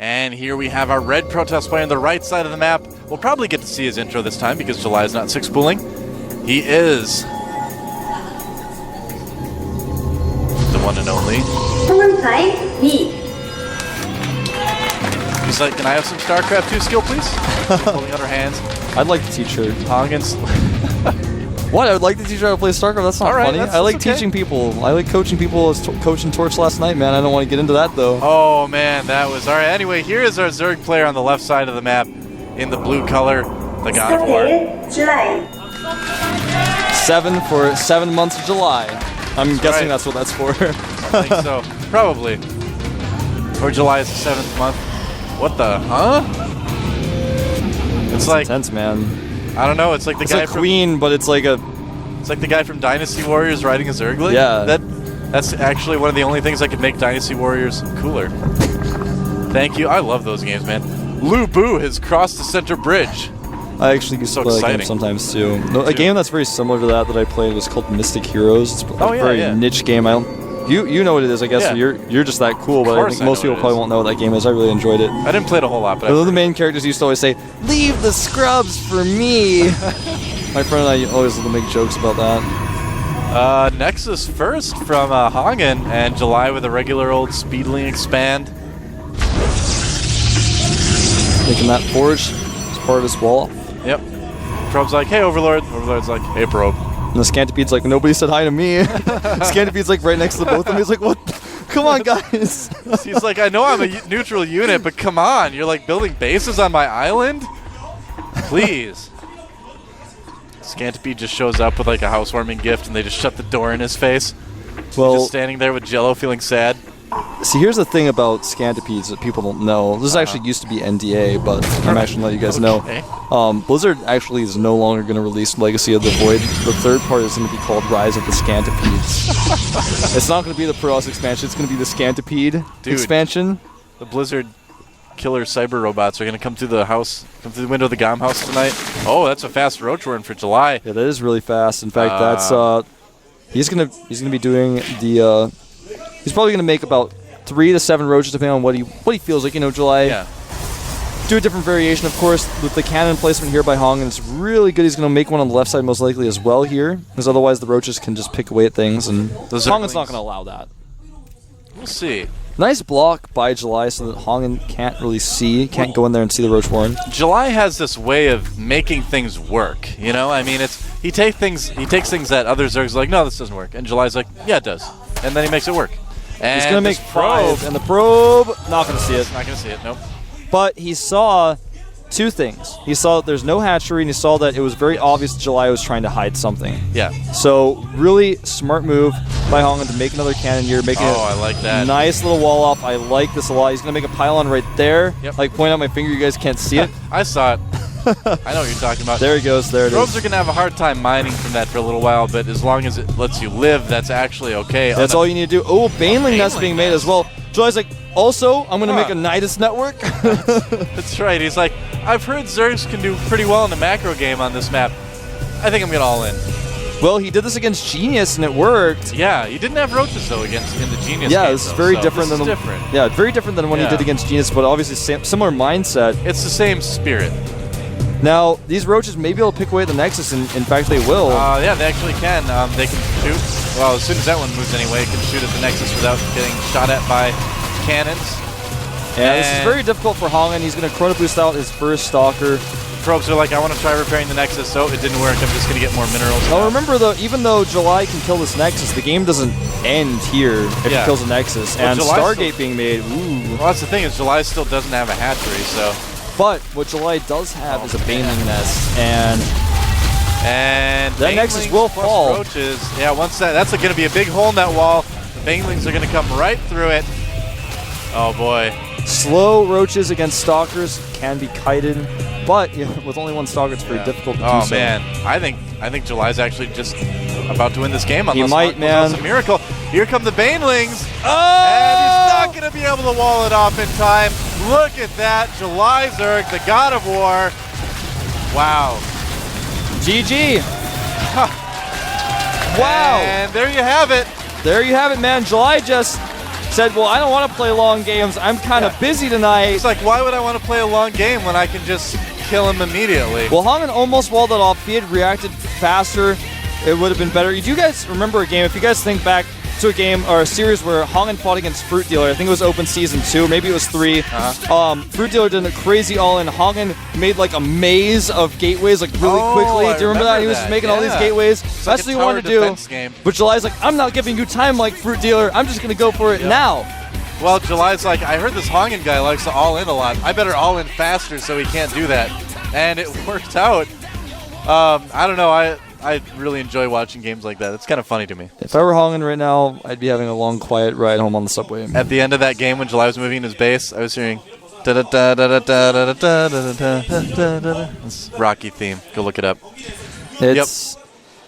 And here we have our red protest player on the right side of the map. We'll probably get to see his intro this time because July is not 6 pooling. He is the one and only. He's like, can I have some Starcraft 2 skill, please? Holding out her hands. I'd like to teach her. HongUn's. What? I would like to teach her how to play StarCraft. That's not funny. I like teaching people. I like coaching people. I was coaching Torch last night, man. I don't want to get into that, though. Oh, man, that was... All right, anyway, here is our Zerg player on the left side of the map in the blue color, the God of War. 7 for 7 months of July. I'm guessing that's what that's for. I think so. Probably. Or July is the 7th month. What the... Huh? It's like... intense, man. I don't know. It's like the guy from Queen, but it's like a... It's like the guy from Dynasty Warriors riding a Zergling. Yeah. That's actually one of the only things that could make Dynasty Warriors cooler. Thank you. I love those games, man. Lu Bu has crossed the center bridge. I actually used to play that game sometimes, too. A game that's very similar to that I played was called Mystic Heroes. It's a very niche game. You know what it is, I guess. Yeah. You're just that cool, but I think most people probably won't know what that game is. I really enjoyed it. I didn't play it a whole lot, but the main characters used to always say, "Leave the scrubs for me." My friend and I always love to make jokes about that. Nexus first from HongUn, and July with a regular old Speedling expand. Making that forge as part of his wall. Yep. Probe's like, "Hey, Overlord." Overlord's like, "Hey, Probe." And the Scantipede's like, "Nobody said hi to me." Scantipede's like right next to both of them. He's like, "What? Come on, guys." He's like, "I know I'm a neutral unit, but come on. You're like building bases on my island? Please." Scantipede just shows up with like a housewarming gift, and they just shut the door in his face. Well, he's just standing there with Jello feeling sad. See, here's the thing about Scantipedes that people don't know. This actually used to be NDA, but I'm actually going to let you guys know. Blizzard actually is no longer going to release Legacy of the Void. The third part is going to be called Rise of the Scantipedes. It's not going to be the Protoss expansion. It's going to be the Scantipede expansion. The Blizzard killer cyber robots are going to come through the house, come through the window of the GOM house tonight. Oh, that's a fast roach run for July. Yeah, that is really fast. In fact, that's he's going to be doing the. He's probably going to make about 3 to 7 roaches, depending on what he feels like. You know, July. Yeah. Do a different variation, of course, with the cannon placement here by Hong, and it's really good. He's going to make one on the left side most likely as well here, because otherwise the roaches can just pick away at things, and Hongun's not going to allow that. We'll see. Nice block by July so that HongUn can't really see, can't go in there and see the Roach Warren. July has this way of making things work, you know? I mean, he takes things that other Zergs are like, no, this doesn't work. And July's like, yeah, it does. And then he makes it work. And he's going to make probe, and the probe, not going to see it. Not going to see it, nope. But he saw 2 things. He saw that there's no hatchery, and he saw that it was very obvious that July was trying to hide something. Yeah. So, really smart move by HongUn to make another cannon here, making I like that. Nice little wall off. I like this a lot. He's going to make a pylon right there. Yep. Like, point out my finger. You guys can't see it. I saw it. I know what you're talking about. There he goes. There it is. Probes are going to have a hard time mining from that for a little while, but as long as it lets you live, that's actually okay. That's all you need to do. Oh, Baneling nest being made as well. July's like, also, I'm going to make a Nidus network. That's right. He's like, I've heard Zergs can do pretty well in the macro game on this map. I think I'm going all in. Well, he did this against Genius, and it worked. Yeah, he didn't have roaches, though, in the Genius game. Yeah, this is very different than different. Yeah, very different than when he did against Genius, but obviously similar mindset. It's the same spirit. Now, these roaches may be able to pick away at the Nexus, and in fact, they will. Yeah, they actually can. They can shoot. Well, as soon as that one moves anyway, it can shoot at the Nexus without getting shot at by cannons. Yeah, this is very difficult for HongUn. He's going to Chrono Boost out his first Stalker. Probes are like, I want to try repairing the Nexus, so it didn't work. I'm just going to get more minerals. Now, remember, though, even though July can kill this Nexus, the game doesn't end here if he kills the Nexus. Well, and July Stargate being made, ooh. Well, that's the thing, is July still doesn't have a hatchery, so... But what July does have is a Baneling nest, and that Nexus will fall. Roaches. Yeah, once that's going to be a big hole in that wall. The Banelings are going to come right through it. Oh boy. Slow roaches against Stalkers can be kited, but with only one Stalker, it's very difficult to do so. Oh man, I think July's actually just about to win this game. He might, man. It's a miracle. Here come the Banelings. Oh! And he's not going to be able to wall it off in time. Look at that. July Zerg, the God of War. Wow. GG. Wow. And there you have it. There you have it, man. July just said, well, I don't want to play long games. I'm kind of busy tonight. It's like, why would I want to play a long game when I can just kill him immediately? Well, HongUn almost walled it off. If he had reacted faster, it would have been better. Do you guys remember a game? If you guys think back to a game or a series where HongUn fought against Fruit Dealer, I think it was Open Season 2, maybe it was 3. Fruit Dealer did a crazy all-in. HongUn made like a maze of gateways like really quickly. Do you remember that? He was just making all these gateways. That's what he wanted to do. Game. But July's like, I'm not giving you time like Fruit Dealer. I'm just going to go for it now. Well, July's like, I heard this HongUn guy likes to all-in a lot. I better all-in faster so he can't do that. And it worked out. I don't know. I really enjoy watching games like that. It's kind of funny to me. If I were HongUn right now, I'd be having a long, quiet ride home on the subway. At the end of that game, when July was moving his base, I was hearing this Rocky theme. Go look it up. It's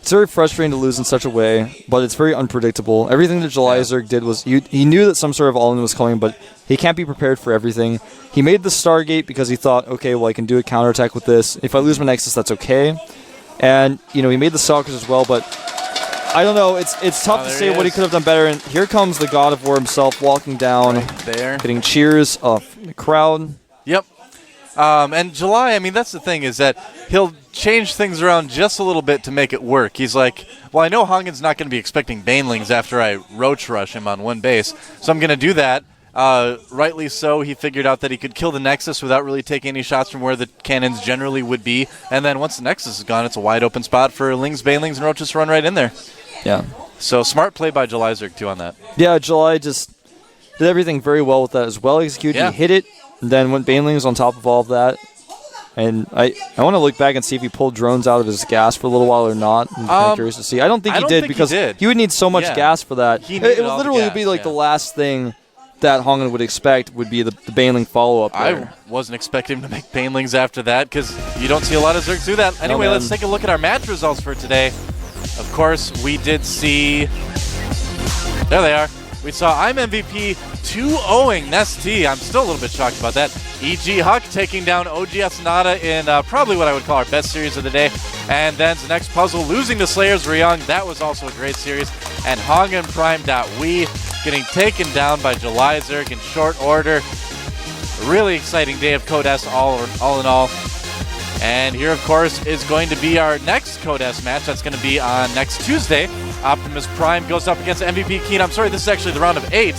very frustrating to lose in such a way, but it's very unpredictable. Everything that July Zerg did was he knew that some sort of all-in was coming, but he can't be prepared for everything. He made the Stargate because he thought, okay, well, I can do a counterattack with this. If I lose my Nexus, that's okay. And, he made the Stalkers as well, but I don't know. It's tough to say what he could have done better. And here comes the God of War himself walking down, right there, getting cheers of the crowd. Yep. And July, I mean, that's the thing, is that he'll change things around just a little bit to make it work. He's like, well, I know HongUn's not going to be expecting Banelings after I roach rush him on one base, so I'm going to do that. Rightly so, he figured out that he could kill the Nexus without really taking any shots from where the cannons generally would be. And then once the Nexus is gone, it's a wide open spot for Lings, Banelings, and Roaches to run right in there. Yeah. So smart play by July Zerg, too, on that. Yeah, July just did everything very well with that as well executed. Yeah. He hit it, and then went Banelings on top of all of that. And I want to look back and see if he pulled drones out of his gas for a little while or not. I'm kind of curious to see. I don't think he did because he would need so much gas for that. It would literally be like the last thing that HongUn would expect would be the Baneling follow-up there. I wasn't expecting him to make Banelings after that because you don't see a lot of Zergs do that. Anyway, let's take a look at our match results for today. Of course, we did see... There they are. We saw I'm MVP 2-0ing Nestea. I'm still a little bit shocked about that. E.G. Huck taking down OGS Nada in probably what I would call our best series of the day. And then the next puzzle, losing to Slayers Ryung. That was also a great series. And HongUn Prime.we getting taken down by July Zerg in short order. A really exciting day of Code S all in all. And here, of course, is going to be our next Code S match. That's going to be on next Tuesday. Optimus Prime goes up against MVP Keen. I'm sorry, this is actually the round of 8.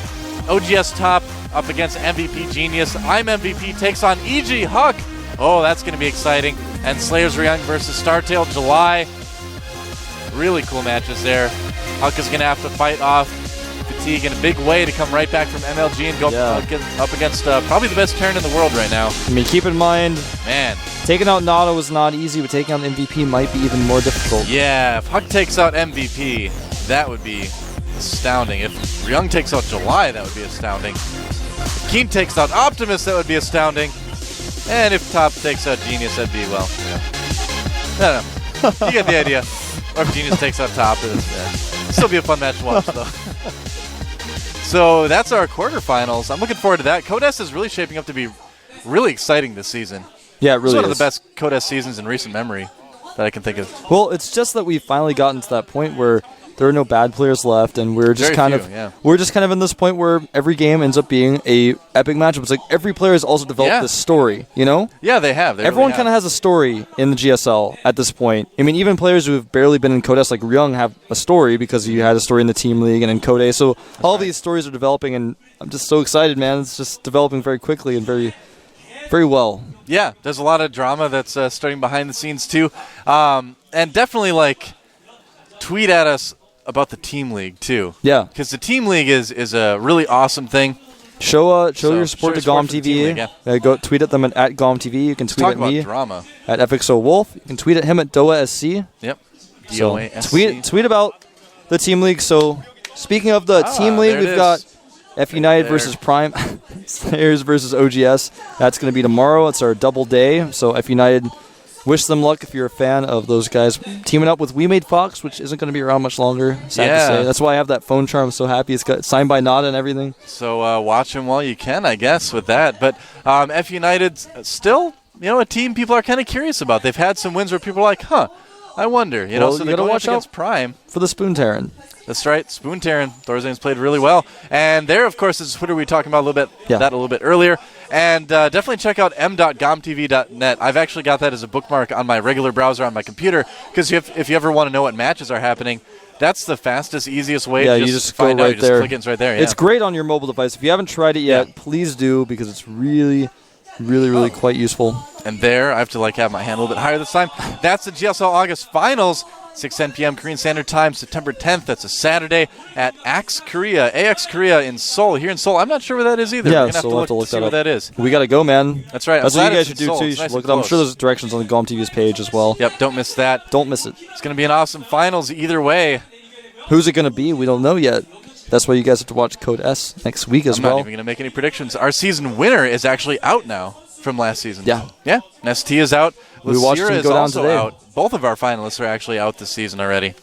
OGS Top up against MVP Genius. I'm MVP takes on E.G. Huck. Oh, that's going to be exciting. And Slayers Ryung versus Startail July. Really cool matches there. Huck is going to have to fight off fatigue in a big way to come right back from MLG and go up against probably the best Terran in the world right now. I mean, keep in mind, man, taking out Nada was not easy, but taking out MVP might be even more difficult. Yeah, if Huck takes out MVP, that would be astounding. If Ryung takes out July, that would be astounding. If Keen takes out Optimus, that would be astounding. And if Top takes out Genius, that'd be, well, I don't know. You get the idea. Or if Genius takes out Top, it'll still be a fun match to watch, though. So that's our quarterfinals. I'm looking forward to that. Code S is really shaping up to be really exciting this season. Yeah, it really is. It's one of the best Code S seasons in recent memory that I can think of. Well, it's just that we've finally gotten to that point where there are no bad players left, and we're just we're just kind of in this point where every game ends up being a epic matchup. It's like every player has also developed this story, you know? Yeah, they have. Everyone kind of has a story in the GSL at this point. I mean, even players who have barely been in Code S, like Ryung, have a story because you had a story in the Team League and in Code A. So all these stories are developing, and I'm just so excited, man. It's just developing very quickly and very, very well. Yeah, there's a lot of drama that's starting behind the scenes too, and definitely tweet at us about the Team League too. Yeah, because the Team League is a really awesome thing. Show your support to GOMTV. Go tweet at them at GOMTV. You can tweet at me drama. At FXO Wolf. You can tweet at him at DOA-SC. Yep. So tweet about the Team League. So speaking of the Team League, we've got F United versus Prime, Slayers versus OGS. That's going to be tomorrow. It's our double day. So F United, wish them luck if you're a fan of those guys. Teaming up with We Made Fox, which isn't going to be around much longer, sad to say. That's why I have that phone charm. I'm so happy. It's got signed by Nada and everything. So watch them while you can, I guess, with that. But F United's still, a team people are kind of curious about. They've had some wins where people are like, I wonder. You Well, know, so you they're gotta going up watch out. against Prime. For the Spoon Terran. That's right. Spoon Terran. Thorzan's played really well. And there, of course, is Twitter we were talking about that a little bit earlier. And definitely check out m.gomtv.net. I've actually got that as a bookmark on my regular browser on my computer because if you ever want to know what matches are happening, that's the fastest, easiest way to just find out. You just click it, it's right there. Yeah. It's great on your mobile device. If you haven't tried it yet, please do because it's really quite useful. And there, I have to have my hand a little bit higher this time. That's the GSL August Finals. 6:10 p.m. Korean Standard Time, September 10th. That's a Saturday at AX Korea in Seoul. Here in Seoul, I'm not sure where that is either. Yeah, we're gonna have to look to see where that is. We gotta go, man. That's right. That's what you guys should do too. You should look it up. I'm sure there's directions on the GOMTV's page as well. Yep, don't miss that. Don't miss it. It's gonna be an awesome finals either way. Who's it gonna be? We don't know yet. That's why you guys have to watch Code S next week as well. I'm not even gonna make any predictions. Our season winner is actually out now from last season. Yeah. Yeah. Nestea is out. We watched him go down today. Out. Both of our finalists are actually out this season already.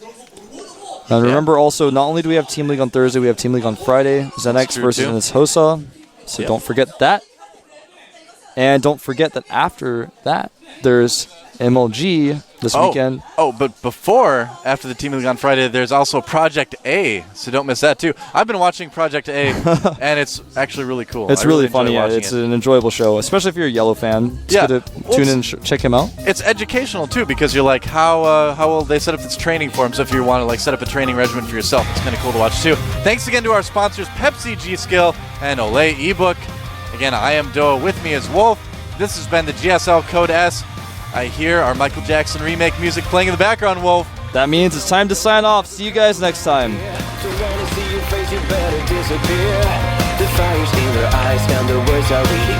And remember also, not only do we have Team League on Thursday, we have Team League on Friday. Zenex versus Nishosa. So don't forget that. And don't forget that after that, there's MLG this weekend. Oh, but after the Team League on Friday, there's also Project A, so don't miss that too. I've been watching Project A, and it's actually really cool. It's really funny. Yeah, it's an enjoyable show, especially if you're a Yellow fan. It's good to tune in and check him out. It's educational too, because you're like, how will they set up this training for him? So if you want to set up a training regimen for yourself, it's kind of cool to watch too. Thanks again to our sponsors, Pepsi, G-Skill, and Olay ebook. Again, I am Doa. With me is Wolf. This has been the GSL Code S. I hear our Michael Jackson remake music playing in the background, Wolf. That means it's time to sign off. See you guys next time. So when I see your face, you better disappear. The fire's in your eyes and the words are reading